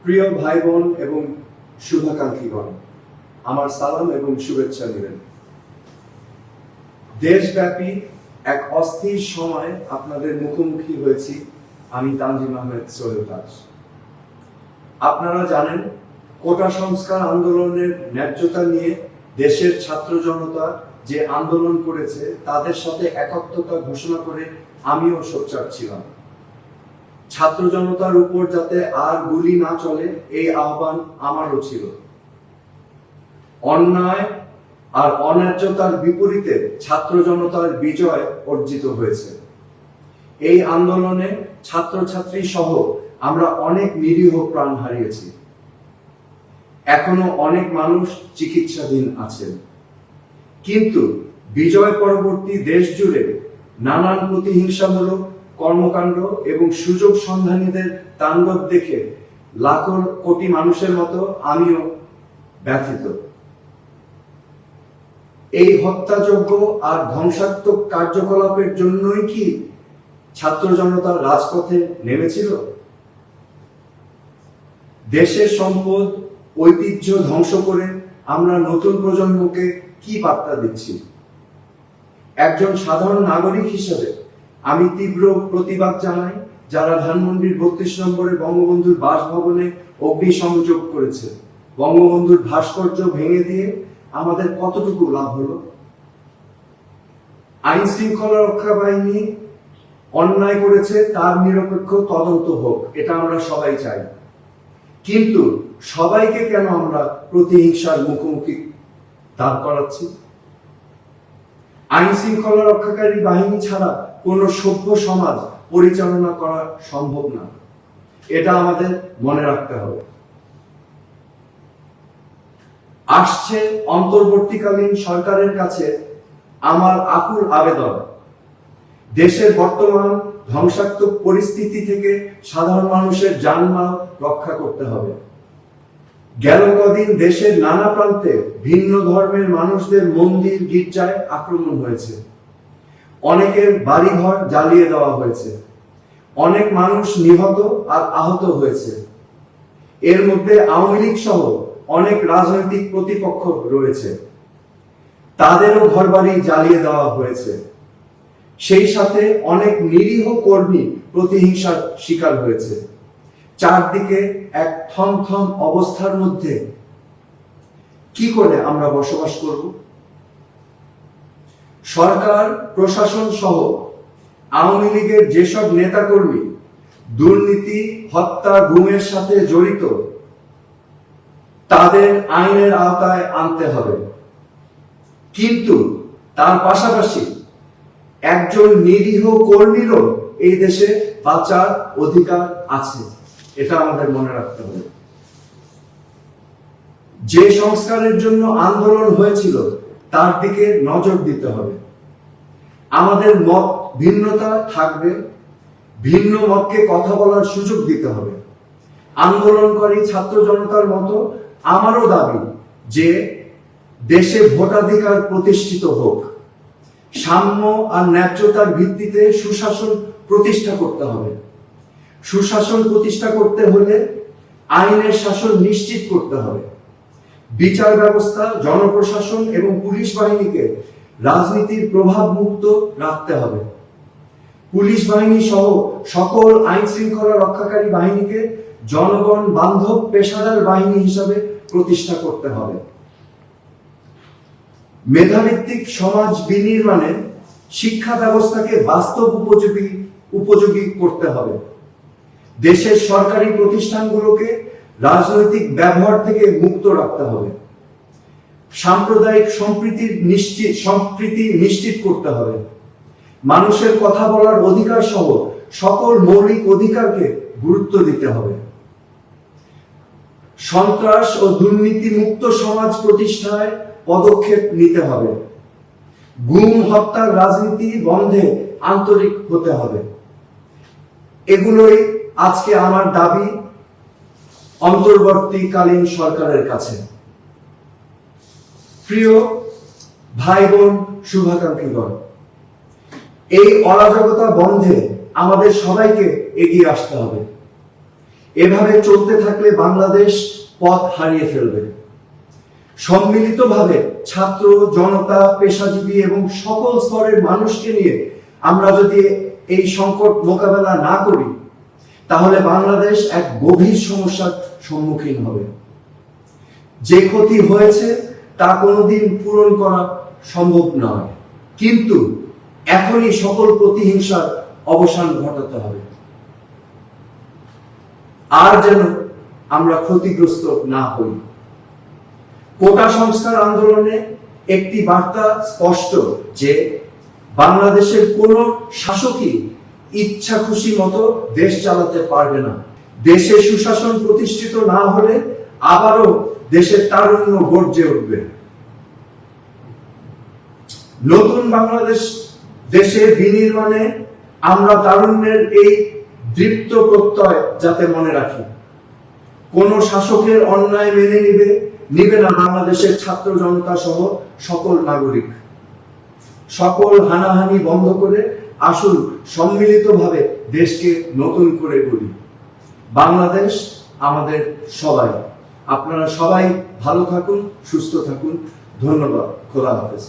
প্রিয় ভাই বোন এবং শুভাকাঙ্ক্ষীগণ, আমার সালাম এবং শুভেচ্ছা নেবেন। দেশব্যাপী এক অস্থির সময় আপনাদের মুখোমুখি হয়েছি আমি তানজিম আহমেদ সোহেল দাস। আপনারা জানেন, কোটা সংস্কার আন্দোলনের ন্যায্যতা নিয়ে দেশের ছাত্র জনতা যে আন্দোলন করেছে তাদের সাথে একাত্মতা ঘোষণা করে আমিও সোচ্চার ছিলাম। ছাত্র জনতার উপর যাতে আর গুলি না চলে এই আহ্বান আমারও ছিল। অন্যায় আর অন্যায্যতার বিপরীতে ছাত্র জনতার বিজয় অর্জিত হয়েছে। এই আন্দোলনে ছাত্রছাত্রী সহ আমরা অনেক নিরীহ প্রাণ হারিয়েছি। এখনো অনেক মানুষ চিকিৎসাধীন আছেন। কিন্তু বিজয় পরবর্তী দেশ জুড়ে নানান প্রতিহিংসামূলক কর্মকাণ্ড এবং সুযোগ সন্ধানীদের তাণ্ডব দেখে লাখো কোটি মানুষের মতো আমিও ব্যথিত। এই হত্যাযজ্ঞ আর ধ্বংসাত্মক কার্যকলাপের জন্যই কি ছাত্র জনতা রাজপথে নেমেছিল? দেশের সম্পদ ঐতিহ্য ধ্বংস করে আমরা নতুন প্রজন্মকে কি বার্তা দিচ্ছি? একজন সাধারণ নাগরিক হিসেবে আমি তীব্র প্রতিবাদ জানাই যারা ধানমন্ডির ৩২ নম্বরে বঙ্গবন্ধুর বাসভবনে অগ্নিসংযোগ করেছে। বঙ্গবন্ধুর ভাস্কর্য ভেঙে দিয়ে আমাদের কতটুকু লাভ হলো? আইন শৃঙ্খলা রক্ষা বাহিনী অন্যায় করেছে, তার নিরপেক্ষ তদন্ত হোক, এটা আমরা সবাই চাই। কিন্তু সবাইকে কেন আমরা প্রতিহিংসার মুখোমুখি দাঁড় করাচ্ছি? আইন শৃঙ্খলা রক্ষাকারী বাহিনী ছাড়া কোন সভ্য সমাজ পরিচালনা করা সম্ভব না, এটা আমাদের মনে রাখতে হবে। আসছে অন্তর্বর্তীকালীন সরকারের কাছে আমার আকুল আবেদন, দেশের বর্তমান ধ্বংসাত্মক পরিস্থিতি থেকে সাধারণ মানুষের জানমাল রক্ষা করতে হবে। গেল কদিন দেশের নানা প্রান্তে ভিন্ন ধর্মের মানুষদের মন্দির গির্জায় আক্রমণ হয়েছে। অনেকের বাড়িঘর জ্বালিয়ে দেওয়া হয়েছে। অনেক মানুষ নিহত আর আহত হয়েছে। এর মধ্যে আওয়ামী লীগ সহ অনেক রাজনৈতিক প্রতিপক্ষ রয়েছে, তাদেরও ঘরবাড়ি জ্বালিয়ে দেওয়া হয়েছে। সেই সাথে অনেক নিরীহ কর্মী প্রতিহিংসার শিকার হয়েছে। চারদিকে এক থমথম অবস্থার মধ্যে কি করে আমরা বসবাস করব? সরকার প্রশাসন সহ আওয়ামী লীগের যেসব নেতাকর্মী দুর্নীতি, হত্যা, গুমের সাথে জড়িত, তাদের আইনের আওতায় আনতে হবে। কিন্তু তার পাশাপাশি একজন নিরীহ কর্মীরও এই দেশে বাঁচার অধিকার আছে, এটা আমাদের মনে রাখতে হবে। যে সংস্কারের জন্য আন্দোলন হয়েছিল তার দিকে নজর দিতে হবে। আমাদের মত ভিন্নতা থাকবে, ভিন্ন মতকে কথা বলার সুযোগ দিতে হবে। আন্দোলনকারী ছাত্র জনতার মতো আমারও দাবি যে দেশে ভোটাধিকার প্রতিষ্ঠিত হোক, সাম্য আর ন্যায্যতার ভিত্তিতে সুশাসন প্রতিষ্ঠা করতে হবে। সুশাসন প্রতিষ্ঠা করতে হলে আইনের শাসন নিশ্চিত করতে হবে। বিচার ব্যবস্থা, জনপ্রশাসন এবং পুলিশ বাহিনীকে রাজনীতির প্রভাব মুক্ত রাখতে হবে। পুলিশ বাহিনী সহ সকল আইন শৃঙ্খলা রক্ষাকারী বাহিনীকে জনগণ বান্ধব পেশাদার বাহিনী হিসাবে প্রতিষ্ঠা করতে হবে। মেধাভিত্তিক সমাজ বিনির্মাণে শিক্ষা ব্যবস্থাকে বাস্তব উপযোগী করতে হবে। দেশের সরকারি প্রতিষ্ঠানগুলোকে রাজনৈতিক ব্যবহার থেকে মুক্ত রাখতে হবে। সাম্প্রদায়িক সম্প্রীতি নিশ্চিত করতে হবে। মানুষের কথা বলার অধিকার সহ সকল মৌলিক অধিকারকে গুরুত্ব দিতে হবে। সন্ত্রাস ও দুর্নীতি মুক্ত সমাজ প্রতিষ্ঠায় পদক্ষেপ নিতে হবে। গুম, হত্যার রাজনীতি বন্ধে আন্তরিক হতে হবে। এগুলোই আজকে আমার দাবি অন্তর্বর্তীকালীন সরকারের কাছে। প্রিয় ভাই বোন শুভাকাঙ্ক্ষীগণ, এই অরাজকতা বন্ধে আমাদের সবাইকে এগিয়ে আসতে হবে। এভাবে চলতে থাকলে বাংলাদেশ পথ হারিয়ে ফেলবে। সম্মিলিতভাবে ছাত্র, জনতা, পেশাজীবী এবং সকল স্তরের মানুষকে নিয়ে আমরা যদি এই সংকট মোকাবেলা না করি, তাহলে বাংলাদেশ এক গভীর সমস্যার সম্মুখীন হবে। যে ক্ষতি হয়েছে তা কোনোদিন পূরণ করা সম্ভব নয়, কিন্তু এখনই সকল প্রতিহিংসার অবসান ঘটাতে হবে। আর যেন আমরা ক্ষতিগ্রস্ত না হই। কোটা সংস্কার আন্দোলনে একটি বার্তা স্পষ্ট যে বাংলাদেশের কোন শাসকই ইচ্ছা খুশি মতো দেশ চালাতে পারবে না। দেশে সুশাসন প্রতিষ্ঠিত না হলে আবারও দেশের তারুণ্য গর্জে উঠবে। নতুন বাংলাদেশ দেশের বিনির্মাণে আমরা তারুণ্যের এই দৃপ্ত প্রত্যয় যাতে মনে রাখি। কোন শাসকের অন্যায় মেনে নিবে না বাংলাদেশের ছাত্র জনতা সহ সকল নাগরিক। সকল হানাহানি বন্ধ করে আসুন সম্মিলিতভাবে দেশকে নতুন করে গড়ি। বাংলাদেশ আমাদের সবাই। আপনারা সবাই ভালো থাকুন, সুস্থ থাকুন। ধন্যবাদ। খোদা হাফেজ।